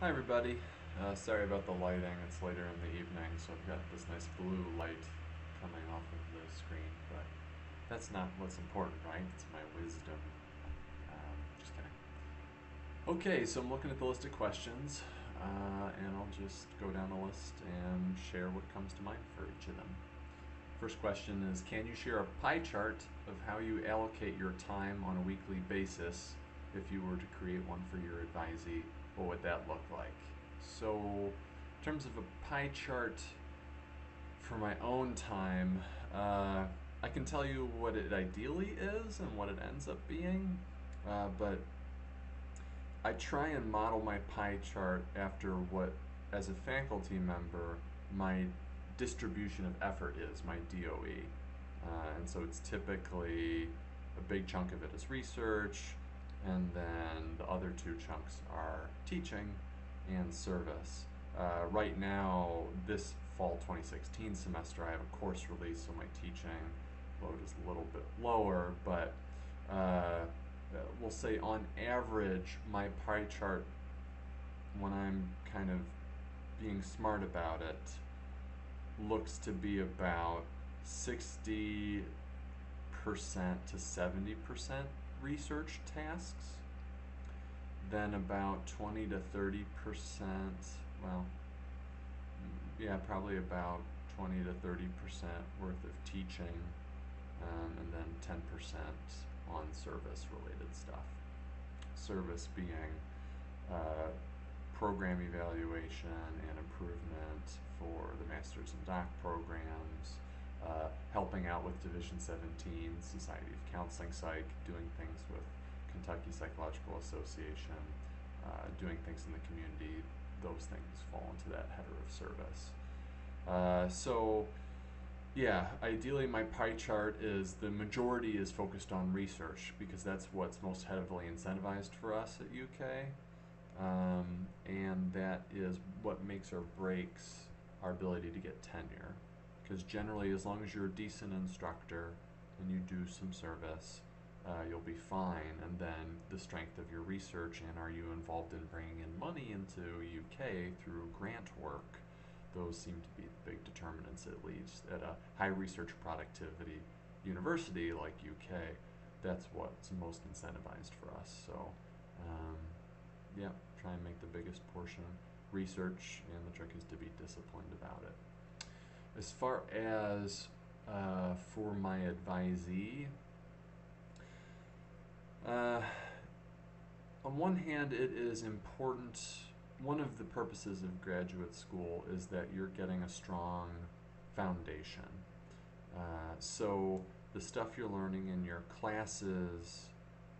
Hi everybody. Sorry about the lighting. It's later in the evening, so I've got this nice blue light coming off of the screen, but that's not what's important, right? It's my wisdom. Just kidding. Okay, so I'm looking at the list of questions, and I'll just go down the list and share what comes to mind for each of them. First question is, can you share a pie chart of how you allocate your time on a weekly basis? If you were to create one for your advisee, what would that look like? So, in terms of a pie chart for my own time, I can tell you what it ideally is and what it ends up being, but I try and model my pie chart after what, as a faculty member, my distribution of effort is, my DOE. And so it's typically a big chunk of it is research, and then the other two chunks are teaching and service. Right now, this fall 2016 semester, I have a course release, so my teaching load is a little bit lower, but we'll say on average, my pie chart, when I'm kind of being smart about it, looks to be about 60% to 70% research tasks, then about 20 to 30%, well, yeah, probably about 20 to 30% worth of teaching, and then 10% on service related stuff. Service being uh, program evaluation and improvement for the master's and doc programs, helping out with Division 17, Society of Counseling Psych, doing things with Kentucky Psychological Association, doing things in the community. Those things fall into that header of service. So yeah, ideally my pie chart is the majority is focused on research because that's what's most heavily incentivized for us at UK. And that is what makes or breaks our ability to get tenure. Because generally, as long as you're a decent instructor and you do some service, you'll be fine. And then the strength of your research and are you involved in bringing in money into UK through grant work, those seem to be the big determinants, at least at a high research productivity university like UK. That's what's most incentivized for us. So, um, yeah, try and make the biggest portion research, and the trick is to be disciplined about it. As far as for my advisee, uh, on one hand, it is important. One of the purposes of graduate school is that you're getting a strong foundation. So the stuff you're learning in your classes,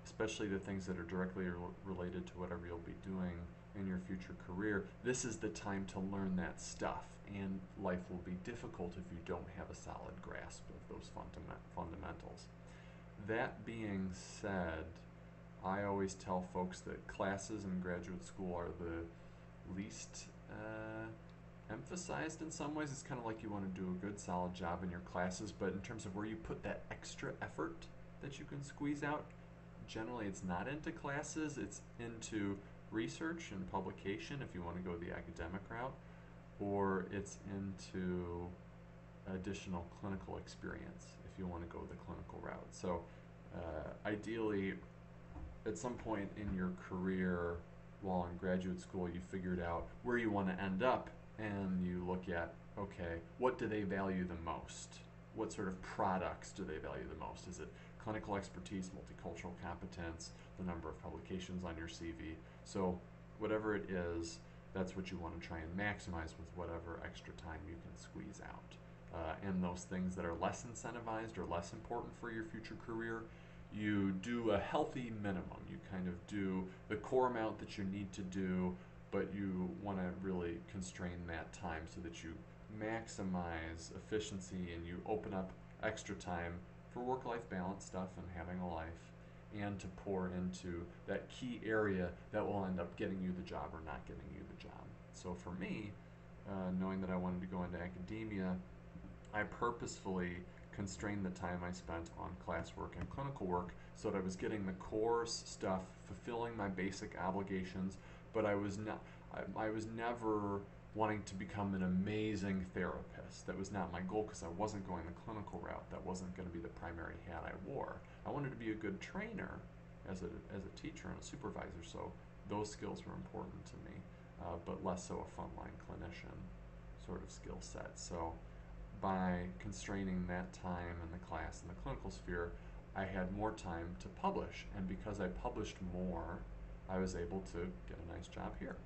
especially the things that are directly related to whatever you'll be doing in your future career, this is the time to learn that stuff. And life will be difficult if you don't have a solid grasp of those fundamentals. That being said, I always tell folks that classes in graduate school are the least emphasized in some ways. It's kind of like you want to do a good solid job in your classes, but in terms of where you put that extra effort that you can squeeze out, generally it's not into classes, it's into research and publication if you want to go the academic route, or it's into additional clinical experience if you want to go the clinical route. So ideally, at some point in your career while in graduate school, you figured out where you want to end up, and you look at, okay, what do they value the most? What sort of products do they value the most? Is it clinical expertise, multicultural competence, the number of publications on your CV? So whatever it is, that's what you want to try and maximize with whatever extra time you can squeeze out. And those things that are less incentivized or less important for your future career, you do a healthy minimum. You kind of do the core amount that you need to do, but you want to really constrain that time so that you maximize efficiency and you open up extra time for work-life balance stuff and having a life, and to pour into that key area that will end up getting you the job or not getting you the job. So for me, knowing that I wanted to go into academia, I purposefully constrained the time I spent on classwork and clinical work so that I was getting the core stuff, fulfilling my basic obligations, but I was never wanting to become an amazing therapist. That was not my goal because I wasn't going the clinical route. That wasn't going to be the primary hat I wore. I wanted to be a good trainer as a teacher and a supervisor, so those skills were important to me, but less so a frontline clinician sort of skill set. So by constraining that time in the class in the clinical sphere, I had more time to publish, and because I published more, I was able to get a nice job here.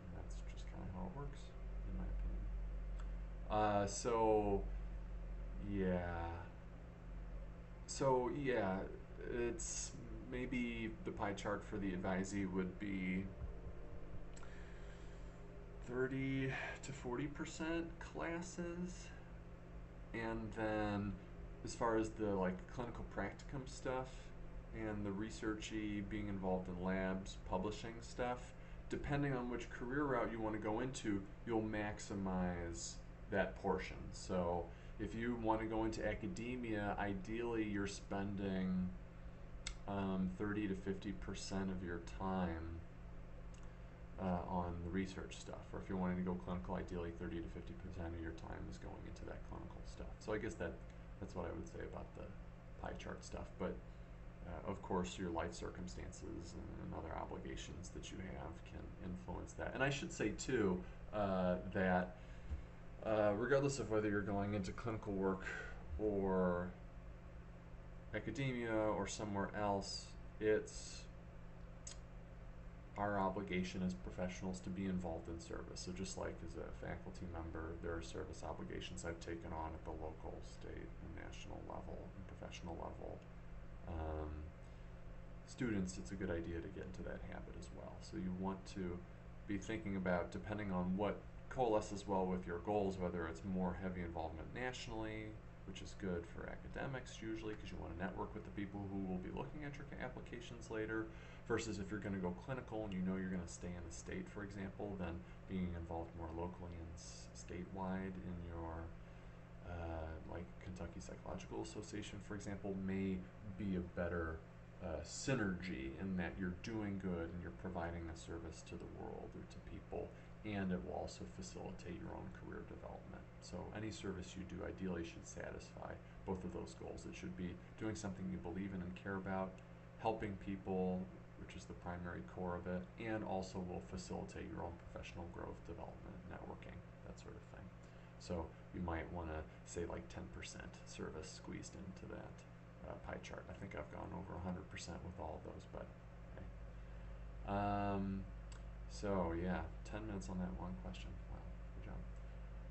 And that's just kind of how it works, in my opinion. So yeah, it's maybe the pie chart for the advisee would be 30 to 40% classes, and then as far as the like clinical practicum stuff and the researchy, being involved in labs, publishing stuff, depending on which career route you want to go into, you'll maximize that portion. So if you want to go into academia, ideally you're spending 30 to 50% of your time on the research stuff. Or if you're wanting to go clinical, ideally 30 to 50% of your time is going into that clinical stuff. So I guess that's what I would say about the pie chart stuff. But of course, your life circumstances and other obligations that you have can influence that. And I should say too that regardless of whether you're going into clinical work or academia or somewhere else, it's our obligation as professionals to be involved in service. So just like as a faculty member, there are service obligations I've taken on at the local, state, and national level, and professional level. Students, it's a good idea to get into that habit as well. So you want to be thinking about, depending on what coalesces well with your goals, whether it's more heavy involvement nationally, which is good for academics usually because you want to network with the people who will be looking at your applications later, versus if you're going to go clinical and you know you're going to stay in the state, for example, then being involved more locally and statewide in your like Kentucky Psychological Association, for example, may be a better synergy in that you're doing good and you're providing a service to the world or to people, and it will also facilitate your own career development. So any service you do ideally should satisfy both of those goals. It should be doing something you believe in and care about, helping people, which is the primary core of it, and also will facilitate your own professional growth, development, networking, that sort of thing. So you might want to say like 10% service squeezed into that pie chart. I think I've gone over 100% with all of those, but okay. So yeah, 10 minutes on that one question. Wow, good job.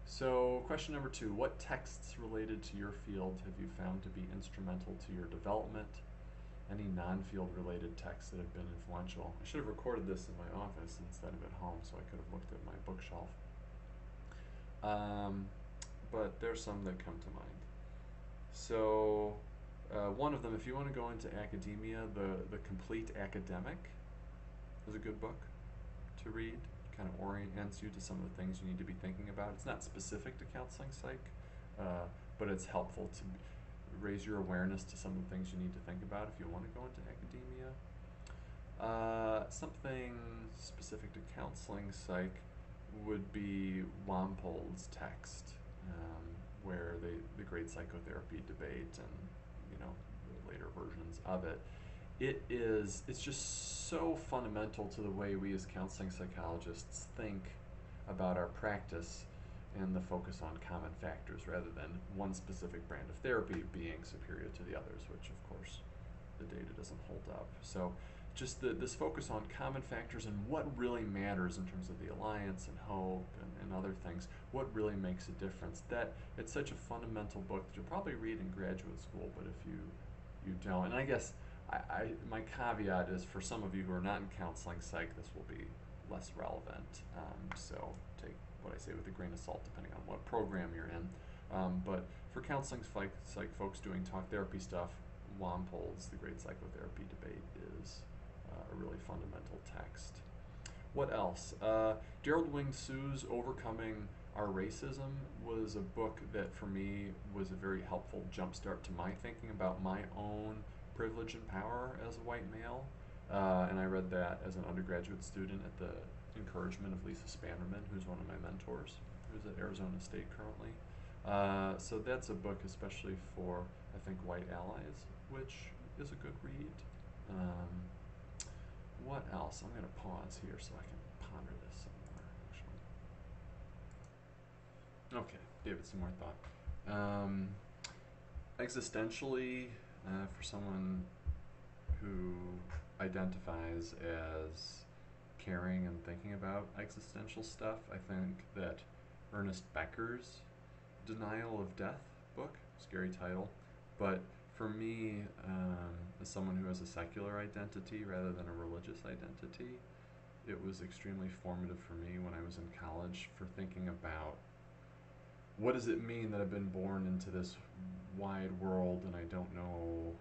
So question number 2, what texts related to your field have you found to be instrumental to your development? Any non-field related texts that have been influential? I should have recorded this in my office instead of at home so I could have looked at my bookshelf. But there's some that come to mind. So one of them, if you want to go into academia, the Complete Academic is a good book to read. Kind of orients you to some of the things you need to be thinking about. It's not specific to counseling psych, but it's helpful to raise your awareness to some of the things you need to think about if you want to go into academia. Something specific to counseling psych would be Wampold's text, where the great psychotherapy debate and the later versions of it. It's just so fundamental to the way we as counseling psychologists think about our practice and the focus on common factors rather than one specific brand of therapy being superior to the others, which of course the data doesn't hold up. So just this focus on common factors and what really matters in terms of the alliance and hope and other things, what really makes a difference. That it's such a fundamental book that you'll probably read in graduate school, but if you don't, and I guess my caveat is for some of you who are not in counseling psych, this will be less relevant. So take what I say with a grain of salt depending on what program you're in. But for counseling psych folks doing talk therapy stuff, Wampold's The Great Psychotherapy Debate is a really fundamental text. What else? Gerald Wing Su's Overcoming Our Racism was a book that for me was a very helpful jumpstart to my thinking about my own privilege and power as a white male. And I read that as an undergraduate student at the encouragement of Lisa Spannerman, who's one of my mentors, who's at Arizona State currently. So that's a book especially for, I think, white allies, which is a good read. Um, what else? I'm going to pause here so I can ponder this some more, actually. Okay, give it some more thought. Existentially, for someone who identifies as caring and thinking about existential stuff, I think that Ernest Becker's Denial of Death book, scary title, but for me, as someone who has a secular identity rather than a religious identity, it was extremely formative for me when I was in college for thinking about what does it mean that I've been born into this wide world and I don't know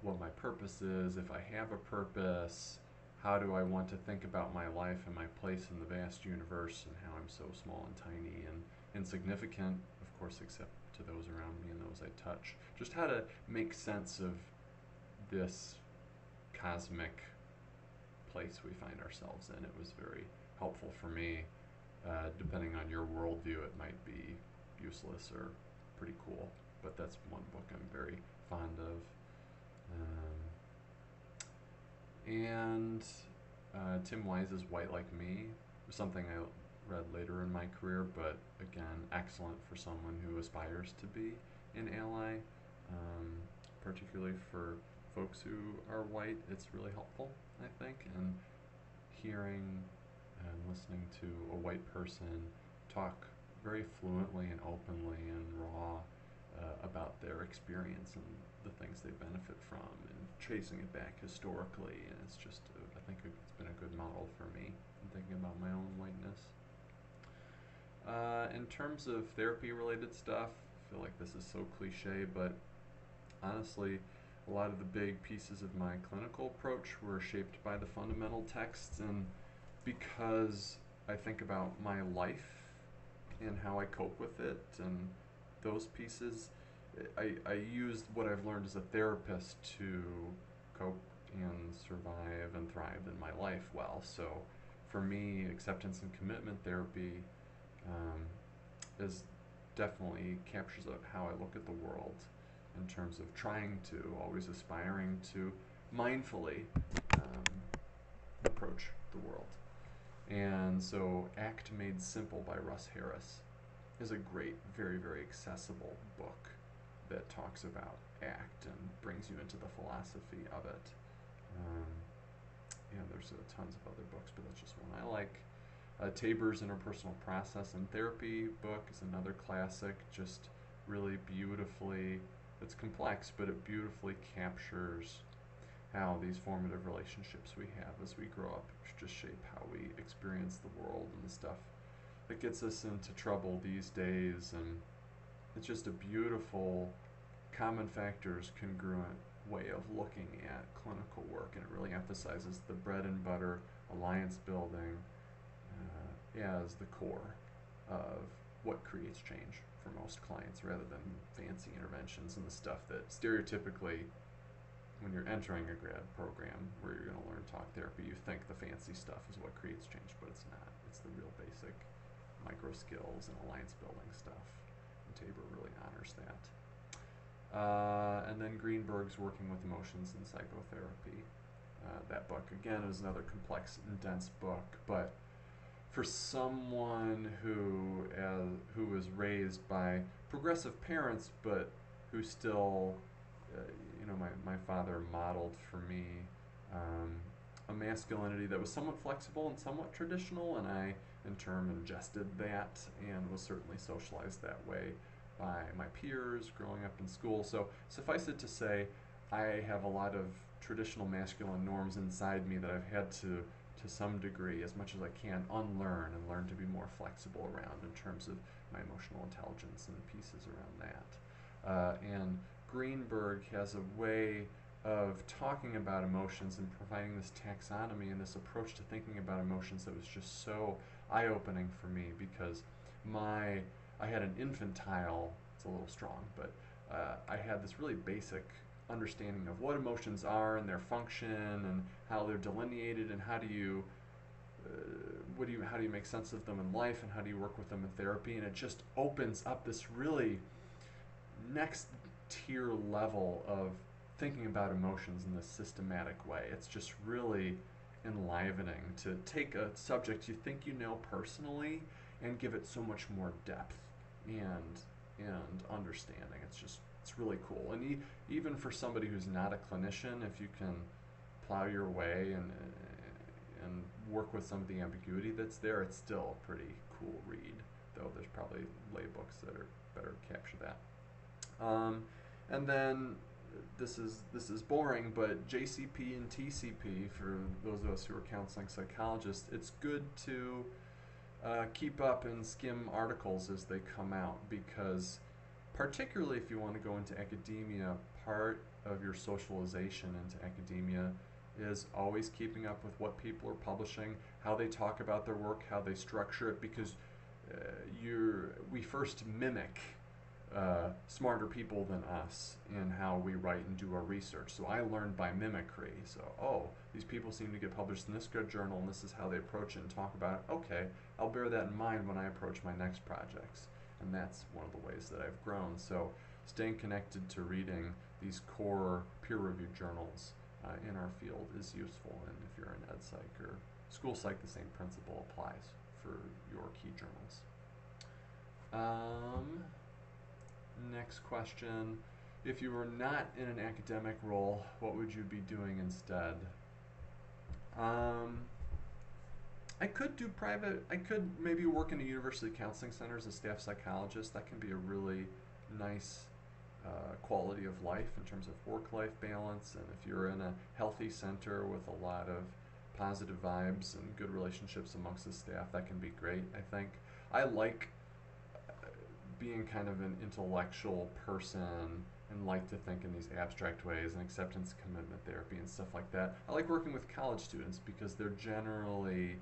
what my purpose is, if I have a purpose, how do I want to think about my life and my place in the vast universe and how I'm so small and tiny and insignificant, of course, except to those around me and those I touch. Just how to make sense of this cosmic place we find ourselves in. It was very helpful for me. Depending on your worldview, it might be useless or pretty cool, but that's one book I'm very fond of. And Tim Wise's White Like Me was something I read later in my career, but again, excellent for someone who aspires to be an ally, particularly for folks who are white. It's really helpful, I think, and hearing and listening to a white person talk very fluently and openly and raw about their experience and the things they benefit from and tracing it back historically, and it's just I think it's been a good model for me in thinking about my own whiteness. In terms of therapy related stuff, I feel like this is so cliche, but honestly a lot of the big pieces of my clinical approach were shaped by the fundamental texts, and because I think about my life and how I cope with it and those pieces, I used what I've learned as a therapist to cope and survive and thrive in my life well. So for me, acceptance and commitment therapy is definitely captures up how I look at the world in terms of trying to, always aspiring to mindfully approach the world. And so Act Made Simple by Russ Harris is a great, very, very accessible book that talks about ACT and brings you into the philosophy of it. There's tons of other books, but that's just one I like. Taber's Interpersonal Process and Therapy book is another classic, just really beautifully, it's complex, but it beautifully captures how these formative relationships we have as we grow up just shape how we experience the world and the stuff that gets us into trouble these days. And it's just a beautiful, common factors, congruent way of looking at clinical work, and it really emphasizes the bread and butter alliance building as the core of what creates change for most clients, rather than fancy interventions and the stuff that stereotypically, when you're entering a grad program where you're going to learn talk therapy, you think the fancy stuff is what creates change, but it's not. It's the real basic micro skills and alliance building stuff. And Tabor really honors that. And then Greenberg's Working with Emotions in Psychotherapy. That book, again, is another complex and dense book, but for someone who was raised by progressive parents, but who still, my father modeled for me a masculinity that was somewhat flexible and somewhat traditional, and I, in turn, ingested that and was certainly socialized that way by my peers growing up in school. So suffice it to say, I have a lot of traditional masculine norms inside me that I've had to some degree, as much as I can, unlearn and learn to be more flexible around in terms of my emotional intelligence and pieces around that. And Greenberg has a way of talking about emotions and providing this taxonomy and this approach to thinking about emotions that was just so eye-opening for me, because I had an infantile, it's a little strong, but I had this really basic understanding of what emotions are and their function and how they're delineated and how do you how do you make sense of them in life, and how do you work with them in therapy? And it just opens up this really next tier level of thinking about emotions in this systematic way. It's just really enlivening to take a subject you think you know personally and give it so much more depth and understanding. It's really cool. And even for somebody who's not a clinician, if you can plow your way and work with some of the ambiguity that's there, it's still a pretty cool read. Though there's probably lay books that are better capture that. And then this is boring, but JCP and TCP, for those of us who are counseling psychologists, it's good to keep up and skim articles as they come out, because particularly if you want to go into academia, part of your socialization into academia is always keeping up with what people are publishing, how they talk about their work, how they structure it, because we first mimic smarter people than us in how we write and do our research. So I learned by mimicry. So, these people seem to get published in this good journal, and this is how they approach it and talk about it. Okay, I'll bear that in mind when I approach my next projects. And that's one of the ways that I've grown. So staying connected to reading these core peer-reviewed journals in our field is useful. And if you're in ed psych or school psych, the same principle applies for your key journals. Next question. If you were not in an academic role, what would you be doing instead? I could do private. I could maybe work in a university counseling center as a staff psychologist. That can be a really nice quality of life in terms of work-life balance. And if you're in a healthy center with a lot of positive vibes and good relationships amongst the staff, that can be great, I think. I like being kind of an intellectual person and like to think in these abstract ways, and acceptance commitment therapy and stuff like that. I like working with college students because they're generally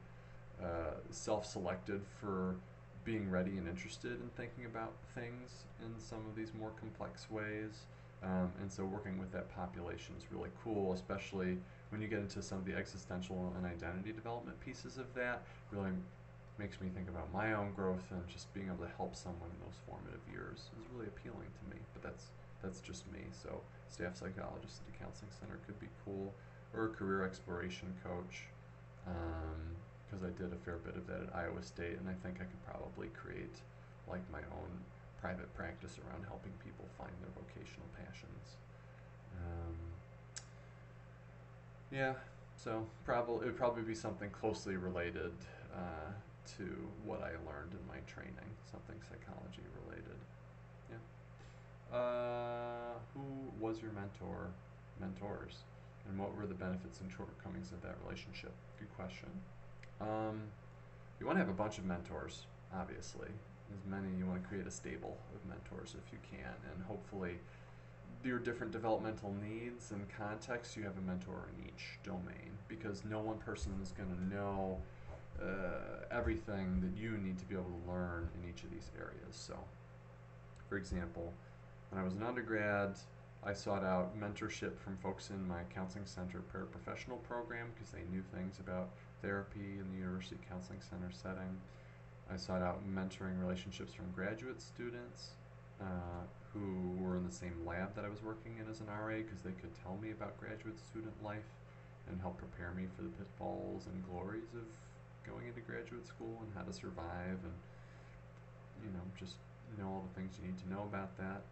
self-selected for being ready and interested in thinking about things in some of these more complex ways. And so working with that population is really cool, especially when you get into some of the existential and identity development pieces of that. Really makes me think about my own growth, and just being able to help someone in those formative years is really appealing to me. But that's just me. So staff psychologist at a counseling center could be cool, or a career exploration coach, because I did a fair bit of that at Iowa State, and I think I could probably create like my own private practice around helping people find their vocational passions. Yeah, so it would probably be something closely related to what I learned in my training, something psychology related. Yeah. Who was your mentors, and what were the benefits and shortcomings of that relationship? Good question. You want to have a bunch of mentors, obviously. You want to create a stable of mentors if you can, and hopefully your different developmental needs and contexts, you have a mentor in each domain, because no one person is going to know everything that you need to be able to learn in each of these areas. So, for example, when I was an undergrad, I sought out mentorship from folks in my counseling center paraprofessional program because they knew things about therapy in the university counseling center setting. I sought out mentoring relationships from graduate students who were in the same lab that I was working in as an RA, because they could tell me about graduate student life and help prepare me for the pitfalls and glories of going into graduate school and how to survive, and just know all the things you need to know about that.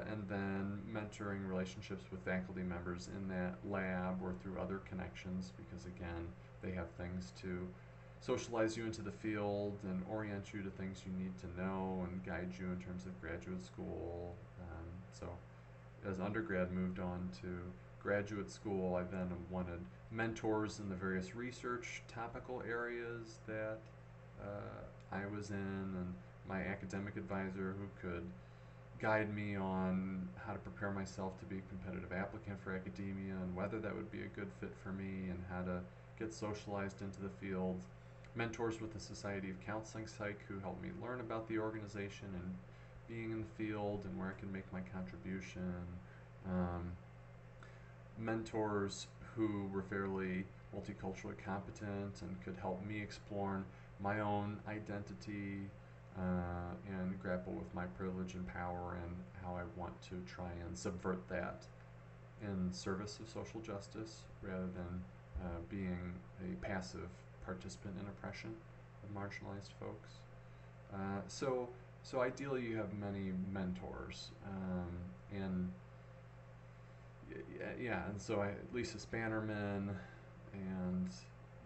And then mentoring relationships with faculty members in that lab or through other connections, because again, they have things to socialize you into the field and orient you to things you need to know and guide you in terms of graduate school. So as undergrad moved on to graduate school, I then wanted mentors in the various research topical areas that I was in, and my academic advisor who could guide me on how to prepare myself to be a competitive applicant for academia and whether that would be a good fit for me and how to get socialized into the field. Mentors with the Society of Counseling Psych who helped me learn about the organization and being in the field and where I can make my contribution. Mentors who were fairly multiculturally competent and could help me explore my own identity and grapple with my privilege and power and how I want to try and subvert that in service of social justice rather than being a passive participant in oppression of marginalized folks. So ideally you have many mentors, and and so Lisa Spannerman and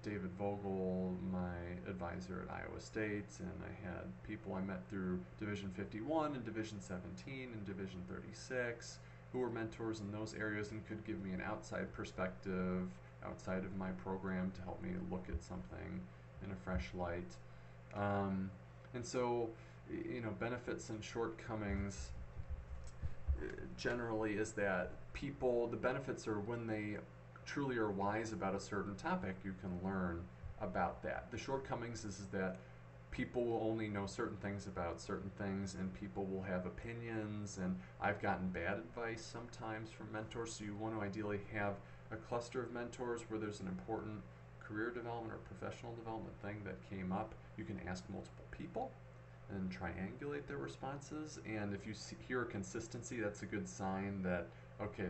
David Vogel, my advisor at Iowa State, and I had people I met through Division 51 and Division 17 and Division 36 who were mentors in those areas and could give me an outside perspective outside of my program to help me look at something in a fresh light. And so, benefits and shortcomings generally is that the benefits are when they truly are wise about a certain topic, you can learn about that. The shortcomings is that people will only know certain things about certain things, and people will have opinions, and I've gotten bad advice sometimes from mentors, so you want to ideally have a cluster of mentors where there's an important career development or professional development thing that came up. You can ask multiple people and triangulate their responses, and if you hear a consistency, that's a good sign that okay,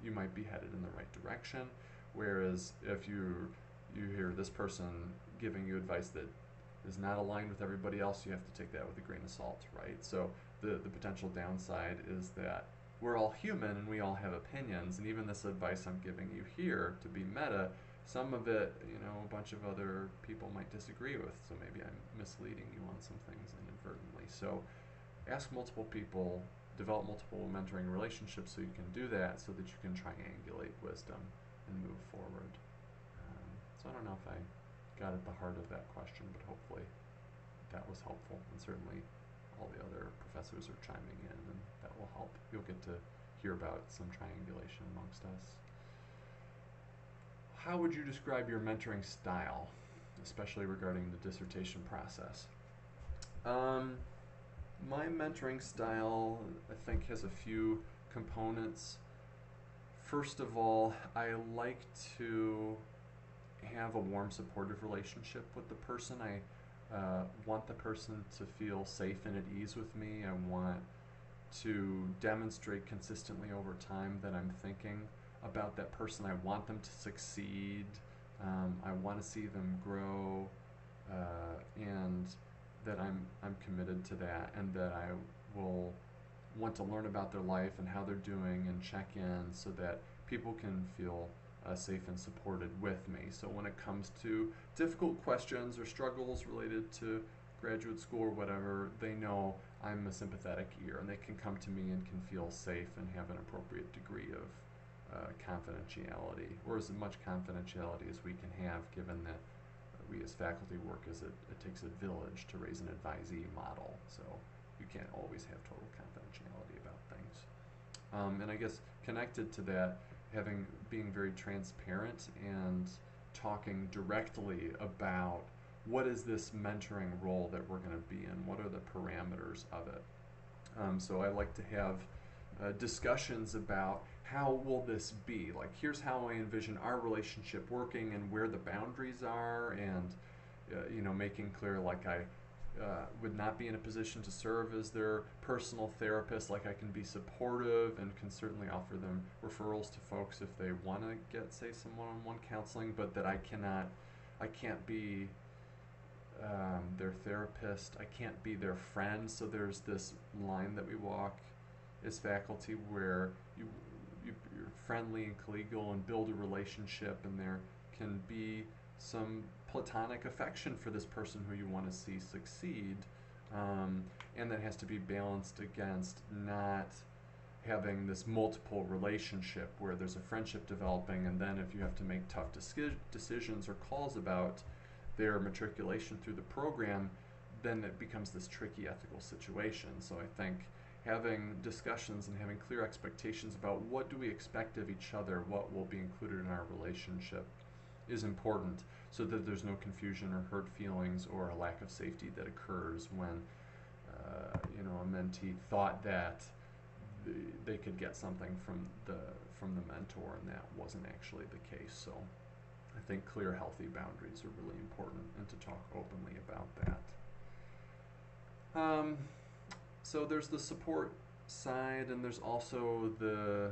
you might be headed in the right direction. Whereas if you hear this person giving you advice that is not aligned with everybody else, you have to take that with a grain of salt, right? So the potential downside is that we're all human and we all have opinions, and even this advice I'm giving you here to be meta, some of it, a bunch of other people might disagree with, so maybe I'm misleading you on some things inadvertently. So ask multiple people, develop multiple mentoring relationships so you can do that, so that you can triangulate wisdom and move forward. So I don't know if I got at the heart of that question, but hopefully that was helpful, and certainly all the other professors are chiming in, and that will help. You'll get to hear about some triangulation amongst us. How would you describe your mentoring style, especially regarding the dissertation process? My mentoring style, I think, has a few components. First of all, I like to have a warm, supportive relationship with the person. I want the person to feel safe and at ease with me. I want to demonstrate consistently over time that I'm thinking about that person. I want them to succeed. I want to see them grow, and that I'm committed to that, and that I will want to learn about their life and how they're doing and check in so that people can feel safe and supported with me. So when it comes to difficult questions or struggles related to graduate school or whatever, they know I'm a sympathetic ear, and they can come to me and can feel safe and have an appropriate degree of confidentiality, or as much confidentiality as we can have, given that we as faculty work as it takes a village to raise an advisee model, so you can't always have total confidentiality about things. And I guess connected to that, being very transparent and talking directly about what is this mentoring role that we're going to be in, what are the parameters of it. So I like to have discussions about how will this be, like here's how I envision our relationship working and where the boundaries are, and making clear like I would not be in a position to serve as their personal therapist, like I can be supportive and can certainly offer them referrals to folks if they want to get, say, some one-on-one counseling, but that I can't be their therapist, I can't be their friend. So there's this line that we walk as faculty where you're friendly and collegial and build a relationship, and there can be some platonic affection for this person who you want to see succeed, and that has to be balanced against not having this multiple relationship where there's a friendship developing, and then if you have to make tough decisions or calls about their matriculation through the program, then it becomes this tricky ethical situation. So I think having discussions and having clear expectations about what do we expect of each other, what will be included in our relationship, is important, so that there's no confusion or hurt feelings or a lack of safety that occurs when a mentee thought that they could get something from the mentor, and that wasn't actually the case. So I think clear, healthy boundaries are really important, and to talk openly about that. So there's the support side, and there's also the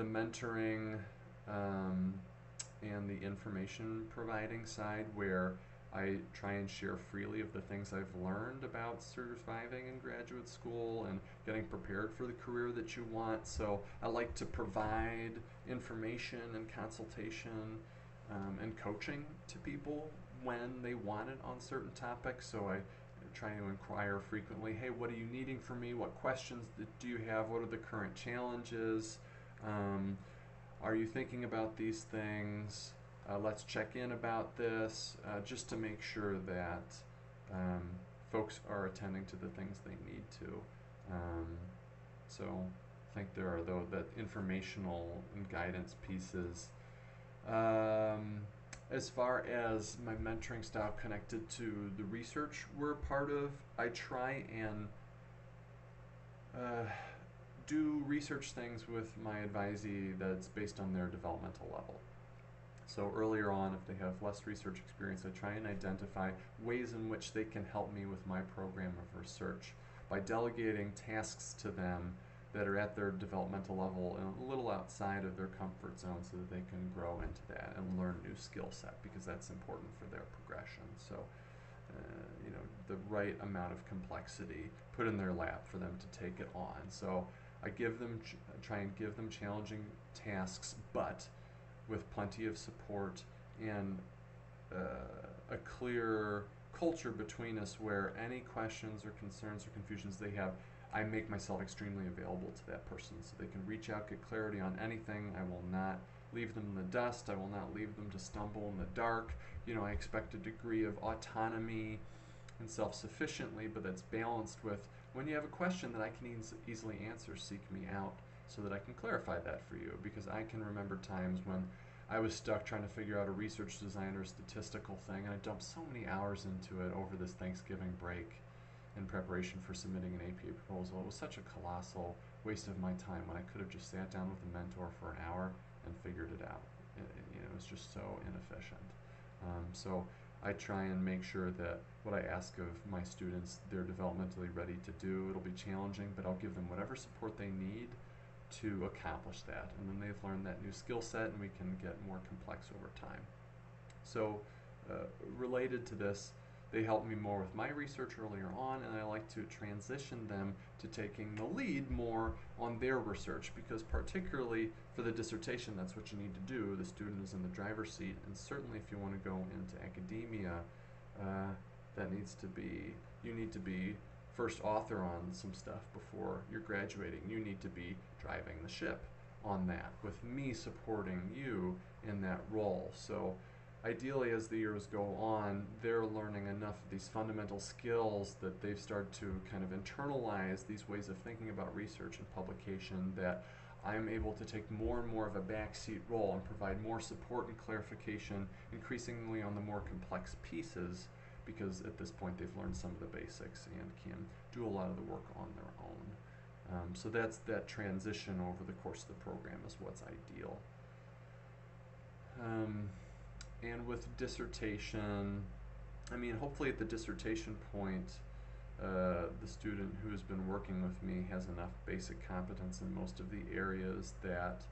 mentoring and the information providing side, where I try and share freely of the things I've learned about surviving in graduate school and getting prepared for the career that you want. So I like to provide information and consultation and coaching to people when they want it on certain topics. So I try to inquire frequently, hey, what are you needing from me? What questions do you have? What are the current challenges? Are you thinking about these things? Let's check in about this, just to make sure that folks are attending to the things they need to. So I think there are that informational and guidance pieces. As far as my mentoring style connected to the research we're a part of, I try and do research things with my advisee that's based on their developmental level. So earlier on, if they have less research experience, I try and identify ways in which they can help me with my program of research by delegating tasks to them that are at their developmental level and a little outside of their comfort zone, so that they can grow into that and learn new skill set, because that's important for their progression. So the right amount of complexity put in their lap for them to take it on. So I try and give them challenging tasks, but with plenty of support and a clear culture between us, where any questions or concerns or confusions they have, I make myself extremely available to that person, so they can reach out, get clarity on anything. I will not leave them in the dust. I will not leave them to stumble in the dark. I expect a degree of autonomy and self-sufficiently, but that's balanced with, when you have a question that I can easily answer, seek me out so that I can clarify that for you, because I can remember times when I was stuck trying to figure out a research design or statistical thing, and I dumped so many hours into it over this Thanksgiving break in preparation for submitting an APA proposal. It was such a colossal waste of my time when I could have just sat down with a mentor for an hour and figured it out. It was just so inefficient. So I try and make sure that what I ask of my students, they're developmentally ready to do. It'll be challenging, but I'll give them whatever support they need to accomplish that. And then they've learned that new skill set, and we can get more complex over time. So related to this, they helped me more with my research earlier on, and I like to transition them to taking the lead more on their research, because particularly for the dissertation, that's what you need to do. The student is in the driver's seat, and certainly if you want to go into academia, you need to be first author on some stuff before you're graduating. You need to be driving the ship on that, with me supporting you in that role. So ideally, as the years go on, they're learning enough of these fundamental skills that they've started to kind of internalize these ways of thinking about research and publication, that I'm able to take more and more of a backseat role and provide more support and clarification, increasingly on the more complex pieces, because at this point they've learned some of the basics and can do a lot of the work on their own. So that's that transition over the course of the program is what's ideal. And with dissertation, hopefully at the dissertation point, the student who has been working with me has enough basic competence in most of the areas that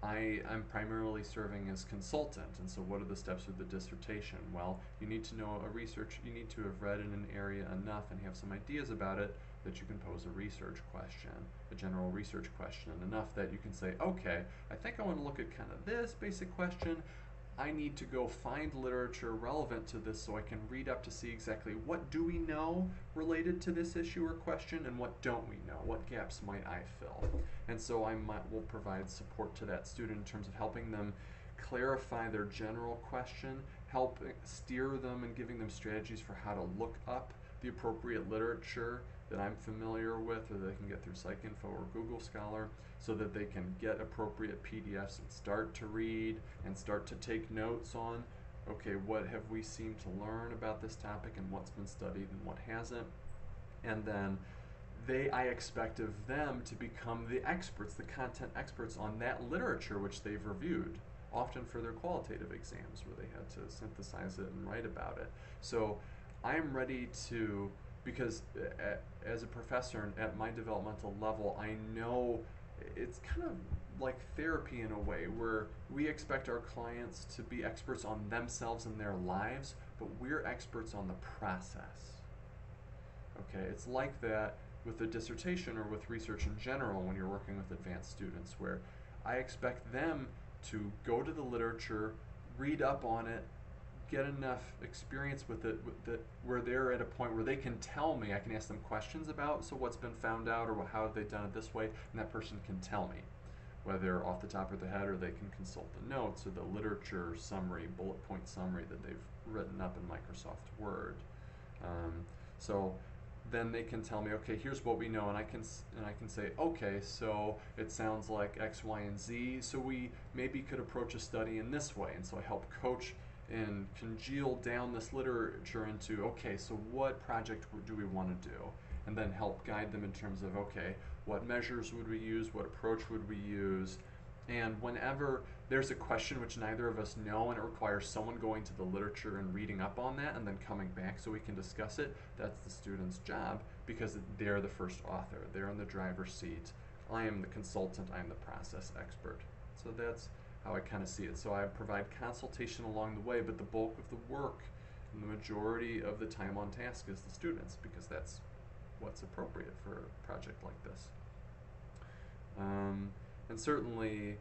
I'm primarily serving as consultant. And so what are the steps of the dissertation? Well, you need to know you need to have read in an area enough and have some ideas about it that you can pose a research question, a general research question, enough that you can say, okay, I think I want to look at kind of this basic question. I need to go find literature relevant to this so I can read up to see exactly what do we know related to this issue or question, and what don't we know, what gaps might I fill. And so will provide support to that student in terms of helping them clarify their general question, help steer them and giving them strategies for how to look up the appropriate literature that I'm familiar with, or they can get through PsycInfo or Google Scholar, so that they can get appropriate PDFs and start to read and start to take notes on, okay, what have we seemed to learn about this topic and what's been studied and what hasn't. And then I expect of them to become the experts, the content experts on that literature which they've reviewed often for their qualitative exams where they had to synthesize it and write about it. So I'm ready to, because as a professor at my developmental level, I know it's kind of like therapy in a way where we expect our clients to be experts on themselves and their lives, but we're experts on the process. Okay, it's like that with a dissertation or with research in general when you're working with advanced students, where I expect them to go to the literature, read up on it, get enough experience with it where they're at a point where they can tell me, I can ask them questions about, so what's been found out or how have they done it this way, and that person can tell me, whether off the top of the head or they can consult the notes or the literature summary, bullet point summary that they've written up in Microsoft Word. So then they can tell me, okay, here's what we know, and I can say, okay, so it sounds like X, Y, and Z, so we maybe could approach a study in this way. And so I help coach and congeal down this literature into, okay, so what project do we want to do? And then help guide them in terms of, okay, what measures would we use, what approach would we use? And whenever there's a question which neither of us know and it requires someone going to the literature and reading up on that and then coming back so we can discuss it, that's the student's job, because they're the first author. They're in the driver's seat. I am the consultant. I'm the process expert. So that's how I kind of see it. So I provide consultation along the way, but the bulk of the work and the majority of the time on task is the students, because that's what's appropriate for a project like this. And certainly,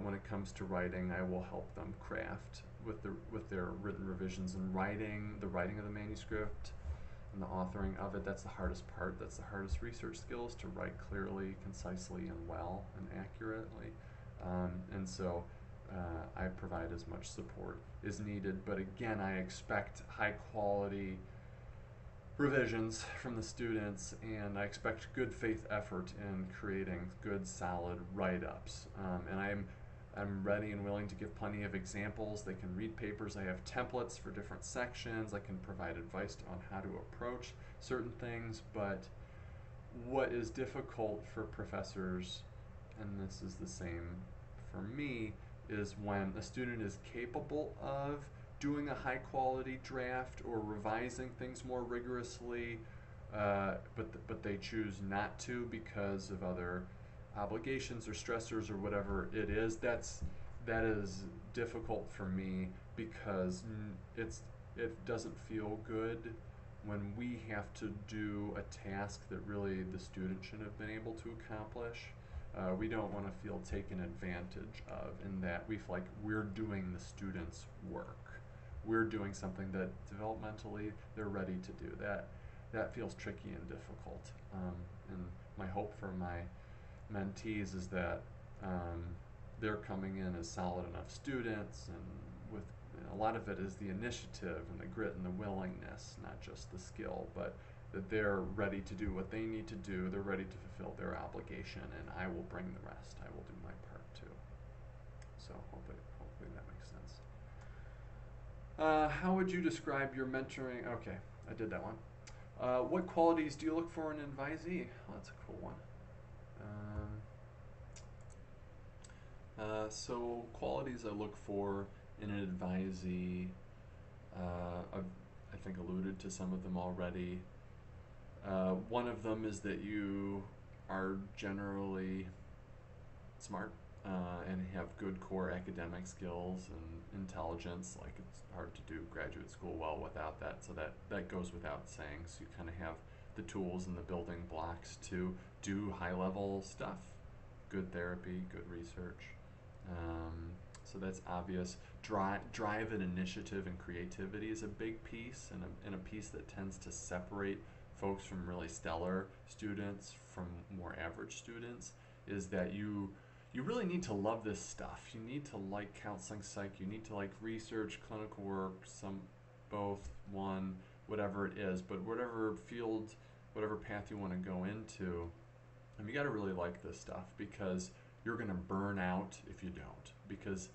when it comes to writing, I will help them craft with their written revisions and the writing of the manuscript and the authoring of it. That's the hardest part. That's the hardest research skills, to write clearly, concisely, and well and accurately. And so I provide as much support as needed. But again, I expect high quality revisions from the students, and I expect good faith effort in creating good, solid write-ups. And I'm ready and willing to give plenty of examples. They can read papers. I have templates for different sections. I can provide advice on how to approach certain things. But what is difficult for professors, and this is the same for me, is when a student is capable of doing a high quality draft or revising things more rigorously, but they choose not to because of other obligations or stressors or whatever it is. That is difficult for me, because it doesn't feel good when we have to do a task that really the student shouldn't have been able to accomplish. We don't want to feel taken advantage of, in that we feel like we're doing the student's work. We're doing something that developmentally they're ready to do. That feels tricky and difficult. And my hope for my mentees is that they're coming in as solid enough students, and with a lot of it is the initiative and the grit and the willingness, not just the skill, but that they're ready to do what they need to do. They're ready to fulfill their obligation, and I will bring the rest. I will do my part too. So hopefully that makes sense. How would you describe your mentoring? Okay, I did that one. What qualities do you look for in an advisee? Oh, that's a cool one. So qualities I look for in an advisee, I think alluded to some of them already. One of them is that you are generally smart and have good core academic skills and intelligence. Like, it's hard to do graduate school well without that, so that goes without saying. So you kind of have the tools and the building blocks to do high-level stuff, good therapy, good research. So that's obvious. Drive and initiative and creativity is a big piece, and a piece that tends to separate folks from really stellar students from more average students, is that you really need to love this stuff. You need to like counseling, psych. You need to like research, clinical work, both, one, whatever it is. But whatever field, whatever path you want to go into, you got to really like this stuff, because you're going to burn out if you don't. Because,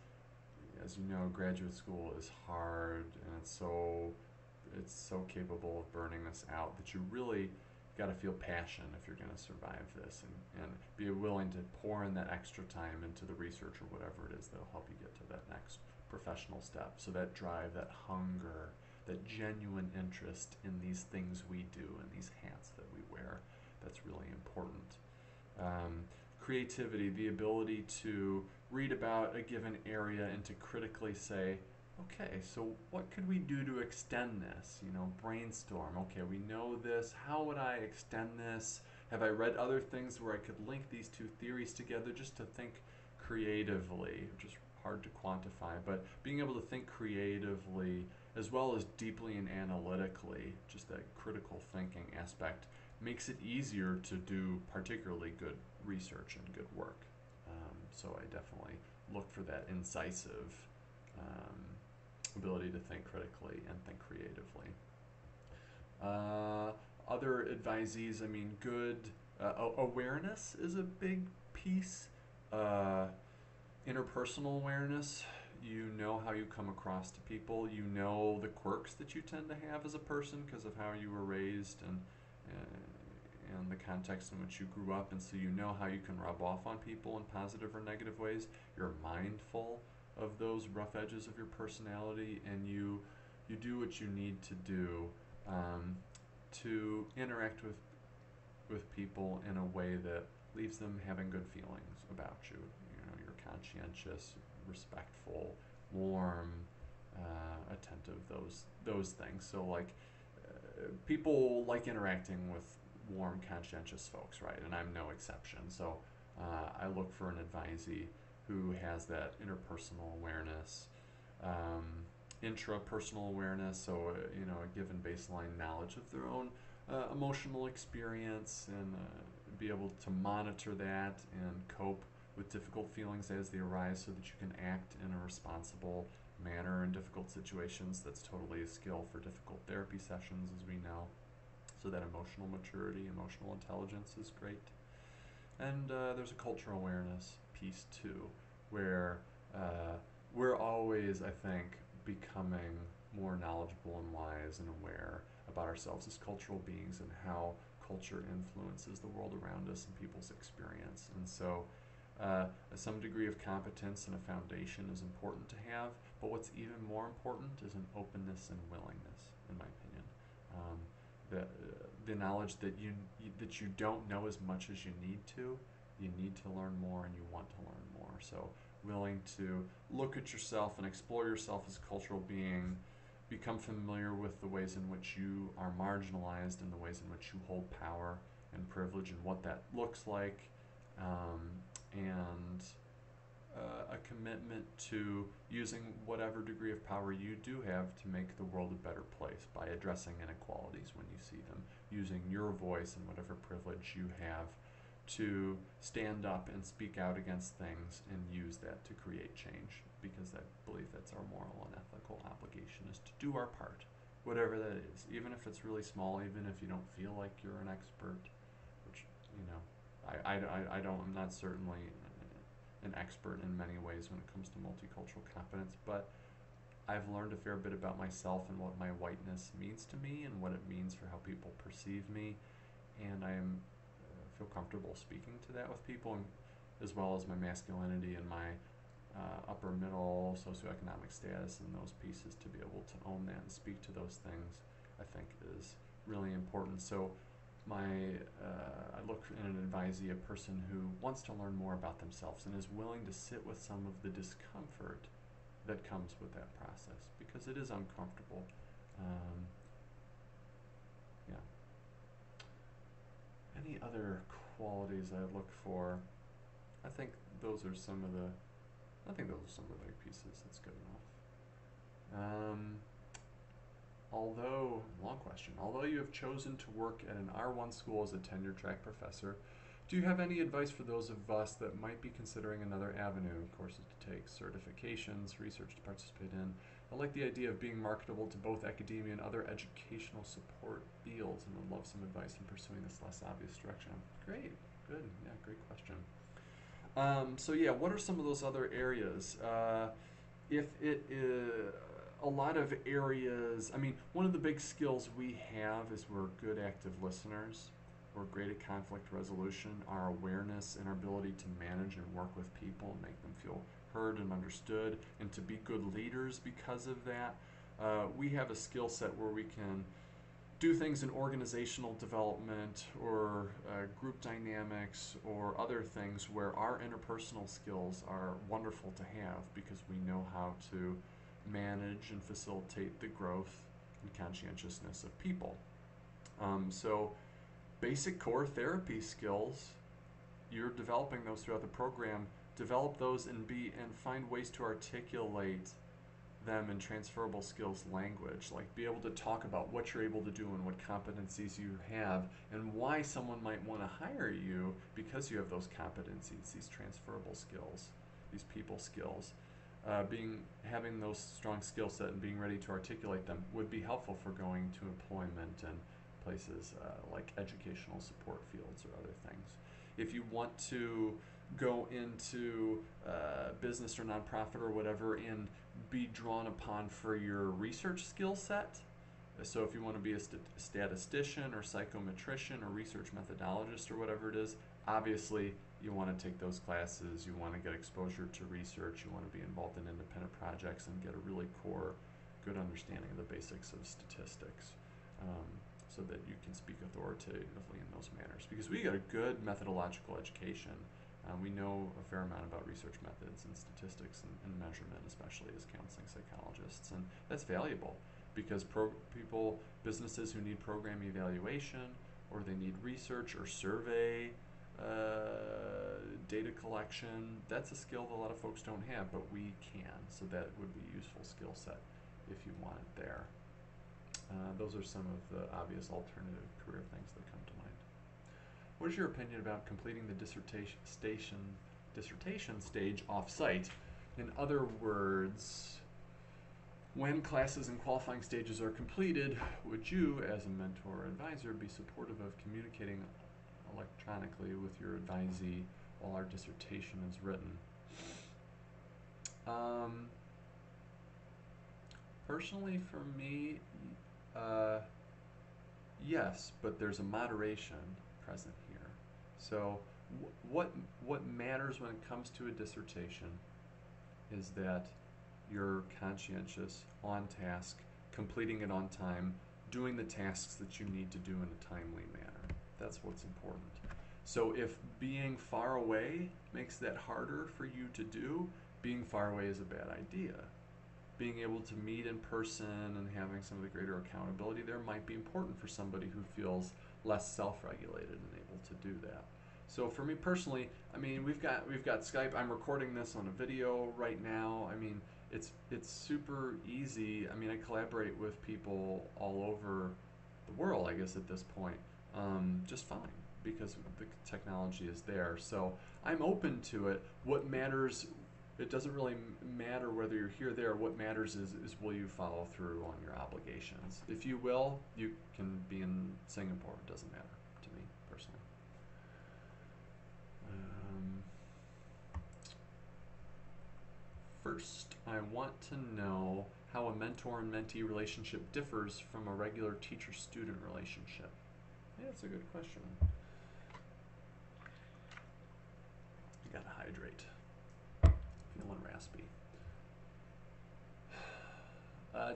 as you know, graduate school is hard, and it's so capable of burning us out, that you really got to feel passion if you're going to survive this, and be willing to pour in that extra time into the research or whatever it is that'll help you get to that next professional step. So that drive, that hunger, that genuine interest in these things we do and these hats that we wear, that's really important. Creativity, the ability to read about a given area and to critically say, okay, so what could we do to extend this? You know, brainstorm. Okay, we know this. How would I extend this? Have I read other things where I could link these two theories together? Just to think creatively, which is hard to quantify, but being able to think creatively as well as deeply and analytically, just that critical thinking aspect, makes it easier to do particularly good research and good work. So I definitely look for that incisive ability to think critically and think creatively. Other advisees, I mean, good awareness is a big piece. Interpersonal awareness, you know how you come across to people, you know the quirks that you tend to have as a person because of how you were raised and the context in which you grew up, and so you know how you can rub off on people in positive or negative ways. You're mindful of those rough edges of your personality, and you do what you need to do to interact with people in a way that leaves them having good feelings about you. You know, you're conscientious, respectful, warm, attentive, those things. So like people like interacting with warm, conscientious folks, right? And I'm no exception. So I look for an advisee who has that interpersonal awareness, intrapersonal awareness, so you know, a given baseline knowledge of their own emotional experience, and be able to monitor that and cope with difficult feelings as they arise so that you can act in a responsible manner in difficult situations. That's totally a skill for difficult therapy sessions, as we know. So that emotional maturity, emotional intelligence is great. And there's a cultural awareness piece too, where we're always, I think, becoming more knowledgeable and wise and aware about ourselves as cultural beings and how culture influences the world around us and people's experience. And so some degree of competence and a foundation is important to have, but what's even more important is an openness and willingness, in my opinion. The knowledge that you don't know as much as you need to learn more, and you want to learn more. So willing to look at yourself and explore yourself as a cultural being, become familiar with the ways in which you are marginalized and the ways in which you hold power and privilege and what that looks like, and a commitment to using whatever degree of power you do have to make the world a better place by addressing inequalities when you see them, using your voice and whatever privilege you have to stand up and speak out against things and use that to create change, because I believe that's our moral and ethical obligation, is to do our part, whatever that is, even if it's really small, even if you don't feel like you're an expert, which, you know, I'm not certainly an expert in many ways when it comes to multicultural competence, but I've learned a fair bit about myself and what my whiteness means to me and what it means for how people perceive me, and I feel comfortable speaking to that with people, and as well as my masculinity and my upper middle socioeconomic status and those pieces. To be able to own that and speak to those things, I think, is really important. So I look in an advisee a person who wants to learn more about themselves and is willing to sit with some of the discomfort that comes with that process, because it is uncomfortable. Yeah. Any other qualities I look for? I think those are some of the big pieces. That's good enough. Although you have chosen to work at an R1 school as a tenure track professor, do you have any advice for those of us that might be considering another avenue, courses to take, certifications, research to participate in? I like the idea of being marketable to both academia and other educational support fields, and would love some advice in pursuing this less obvious direction. Great, good, yeah, great question. So yeah, what are some of those other areas? If it is a lot of areas, I mean, one of the big skills we have is we're good active listeners. we're great at conflict resolution. Our awareness and our ability to manage and work with people and make them feel heard and understood, and to be good leaders because of that. We have a skill set where we can do things in organizational development or group dynamics or other things where our interpersonal skills are wonderful to have because we know how to manage and facilitate the growth and conscientiousness of people. So basic core therapy skills, you're developing those throughout the program. Develop those and find ways to articulate them in transferable skills language, like be able to talk about what you're able to do and what competencies you have and why someone might want to hire you because you have those competencies, these transferable skills, these people skills. Having those strong skill set and being ready to articulate them would be helpful for going to employment and places like educational support fields or other things. If you want to go into business or nonprofit or whatever and be drawn upon for your research skill set, so if you want to be a statistician or psychometrician or research methodologist or whatever it is, obviously you want to take those classes, you want to get exposure to research, you want to be involved in independent projects and get a really core, good understanding of the basics of statistics, so that you can speak authoritatively in those manners. Because we got a good methodological education. We know a fair amount about research methods and statistics and measurement, especially as counseling psychologists, and that's valuable because businesses who need program evaluation or they need research or survey data collection, that's a skill that a lot of folks don't have, but we can, so that would be a useful skill set if you want it there. Those are some of the obvious alternative career things that come to mind. What is your opinion about completing the dissertation stage off-site? In other words, when classes and qualifying stages are completed, would you, as a mentor or advisor, be supportive of communicating electronically with your advisee while our dissertation is written? Personally, for me, yes, but there's a moderation present here. So what matters when it comes to a dissertation is that you're conscientious, on task, completing it on time, doing the tasks that you need to do in a timely manner. That's what's important. So if being far away makes that harder for you to do, being far away is a bad idea. Being able to meet in person and having some of the greater accountability there might be important for somebody who feels less self-regulated and able to do that. So for me personally, I mean, we've got Skype. I'm recording this on a video right now. I mean, it's super easy. I mean, I collaborate with people all over the world, I guess, at this point, just fine because the technology is there. So I'm open to it. What matters, it doesn't really matter whether you're here or there. What matters is will you follow through on your obligations. If you will, you can be in Singapore. It doesn't matter to me personally. First, I want to know how a mentor and mentee relationship differs from a regular teacher-student relationship. Yeah, that's a good question. I gotta hydrate. Feeling raspy.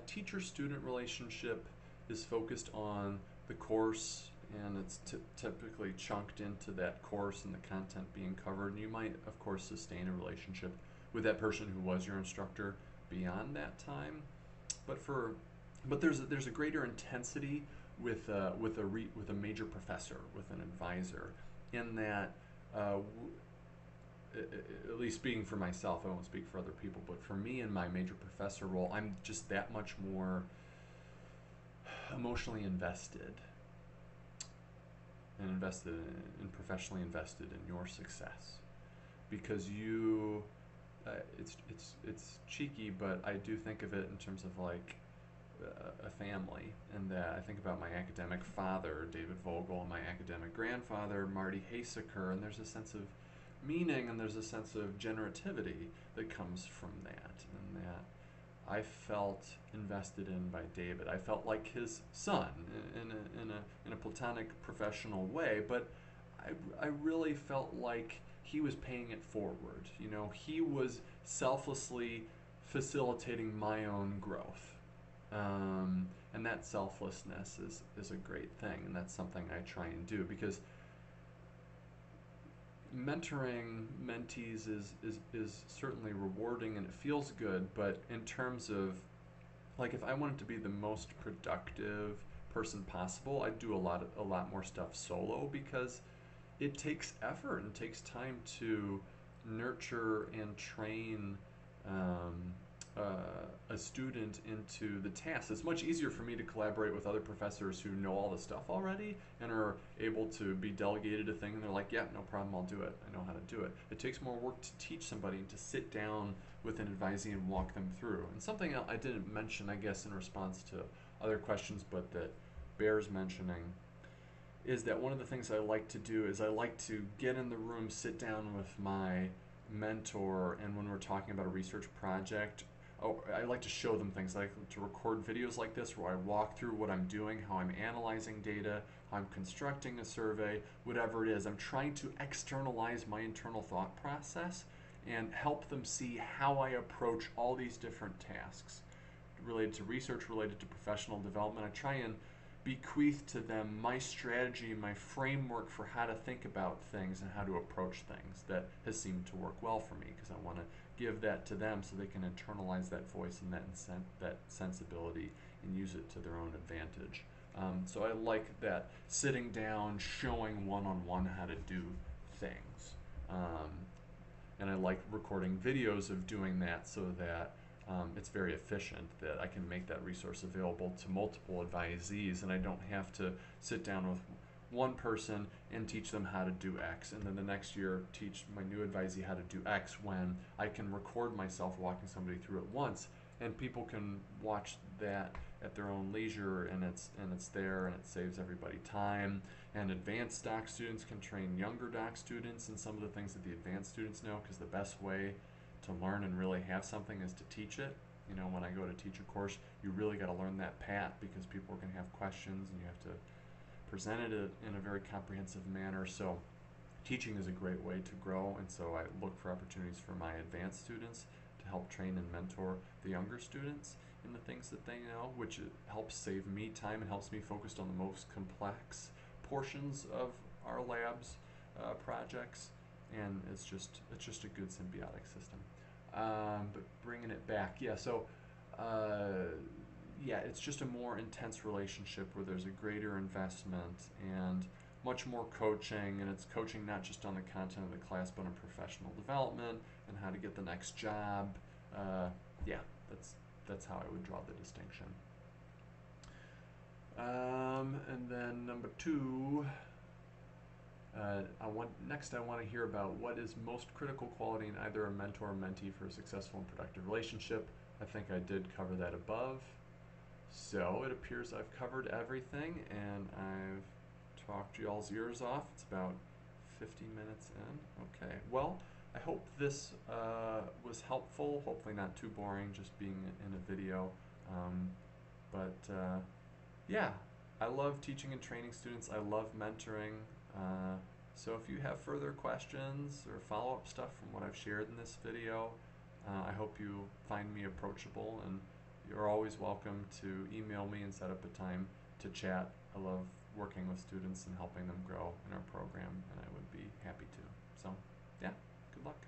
Teacher-student relationship is focused on the course, and it's typically chunked into that course and the content being covered. And you might, of course, sustain a relationship with that person who was your instructor beyond that time. But there's a greater intensity with a major professor, with an advisor, in that. At least speaking for myself, I won't speak for other people, but for me in my major professor role, I'm just that much more emotionally invested and professionally invested in your success, because you, it's cheeky, but I do think of it in terms of like a family, and that I think about my academic father, David Vogel, and my academic grandfather, Marty Haseker, and there's a sense of meaning and there's a sense of generativity that comes from that, and that I felt invested in by David. I felt like his son in a platonic professional way, but I really felt like he was paying it forward. You know, he was selflessly facilitating my own growth. And that selflessness is a great thing, and that's something I try and do, because mentoring mentees is certainly rewarding and it feels good, but in terms of, like, if I wanted to be the most productive person possible, I'd do a lot more stuff solo, because it takes effort and takes time to nurture and train um, a student into the task. It's much easier for me to collaborate with other professors who know all the stuff already and are able to be delegated a thing, and they're like, yeah, no problem, I'll do it. I know how to do it. It takes more work to teach somebody and to sit down with an advisee and walk them through. And something else I didn't mention, I guess, in response to other questions, but that bears mentioning, is that one of the things I like to do is I like to get in the room, sit down with my mentor, and when we're talking about a research project, I like to show them things. I like to record videos like this where I walk through what I'm doing, how I'm analyzing data, how I'm constructing a survey, whatever it is. I'm trying to externalize my internal thought process and help them see how I approach all these different tasks related to research, related to professional development. I try and bequeath to them my strategy, my framework for how to think about things and how to approach things that has seemed to work well for me, because I want to give that to them so they can internalize that voice and that sensibility and use it to their own advantage. So I like that, sitting down, showing one-on-one how to do things. And I like recording videos of doing that so that it's very efficient, that I can make that resource available to multiple advisees, and I don't have to sit down with one person and teach them how to do X, and then the next year teach my new advisee how to do X, when I can record myself walking somebody through it once, and people can watch that at their own leisure, and it's there, and it saves everybody time. And advanced doc students can train younger doc students in some of the things that the advanced students know, because the best way to learn and really have something is to teach it. You know, when I go to teach a course, you really got to learn that pat, because people are going to have questions and you have to present it in a very comprehensive manner. So teaching is a great way to grow, and so I look for opportunities for my advanced students to help train and mentor the younger students in the things that they know, which helps save me time and helps me focus on the most complex portions of our lab's projects, and it's just a good symbiotic system. But bringing it back, it's just a more intense relationship where there's a greater investment and much more coaching, and it's coaching not just on the content of the class but on professional development and how to get the next job. That's how I would draw the distinction. And then number 2, I want to hear about what is most critical quality in either a mentor or mentee for a successful and productive relationship. I think I did cover that above. So it appears I've covered everything, and I've talked y'all's ears off. It's about 50 minutes in. Okay, well, I hope this was helpful. Hopefully not too boring, just being in a video. I love teaching and training students. I love mentoring. So if you have further questions or follow-up stuff from what I've shared in this video, I hope you find me approachable, and you're always welcome to email me and set up a time to chat. I love working with students and helping them grow in our program, and I would be happy to. So, yeah, good luck.